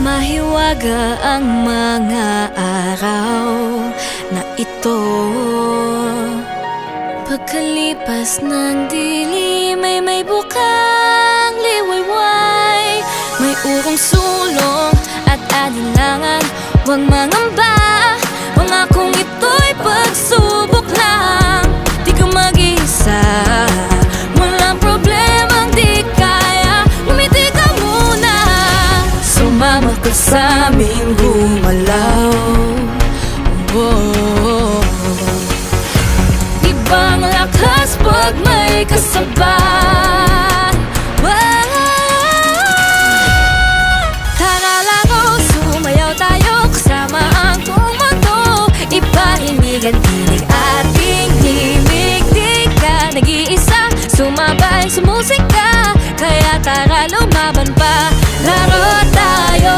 Mahiwaga ang mga araw na ito. Pagkalipas ng dilim ay may bukang liwayway. May urong sulong at alinlangan. Huwag mangamba, pangakong ito'y pagsubok lang. Di ka mag-isa, walang problemang di kaya. Ngumiti ka muna, sumama ka sa'ming gumalaw. Oh, ibang lakas pag may kasabay. Tara laro, sumayaw tayo kasama ang buong mundo. Iparinig-tinig ating himig. Di ka nag-iisa, sumabay sa musika. Kaya tara lumaban pa, laro tayo.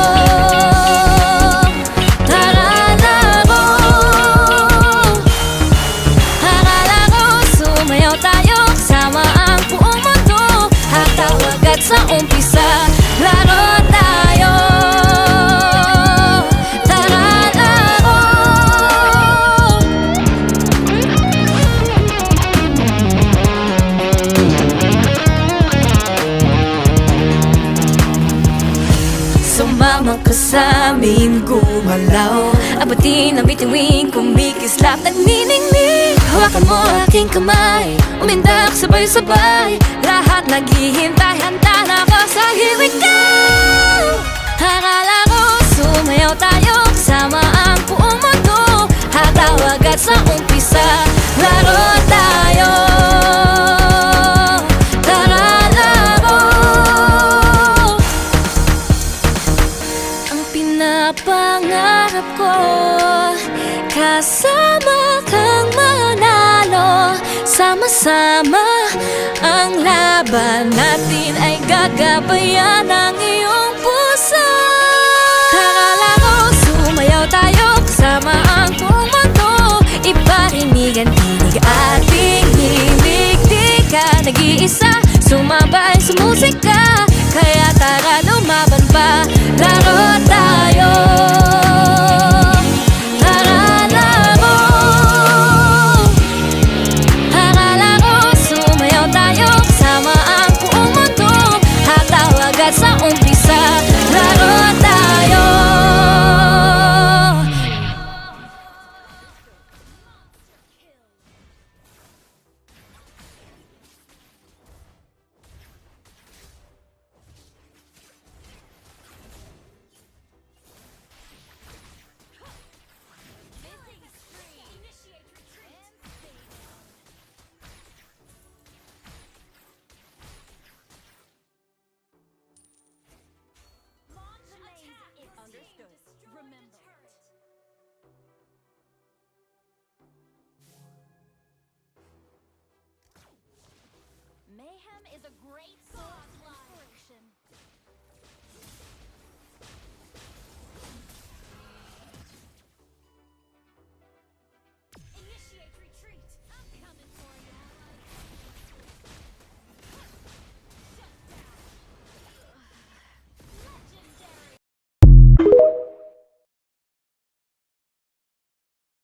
Sa umpisa, laro tayo. Tara laro. Sumama ka sa'min gumalaw. Abatin ang bituin, kumikislap, nagniningning. Hawakan mo aking kamay, umindak sabay-sabay. Lahat naghihintay, handa na ako sa here we go. Tara laro, sumayaw tayo kasama ang buong mundo. Hatawag at sa umpisa, laro tayo. Tara laro. Ang pinapangarap ko, kasama kang manalo. Sama-sama ang laban natin ay gagabayan ng iyong puso. Tara laro, sumayaw tayo kasama ang buong mundo. Iparinig-tinig ating himig. Di ka nag-iisa, sumabay sa musika. Kaya tara lumaban pa, laro tayo. Sa umpisa, laro tayo. Mayhem is a great source line.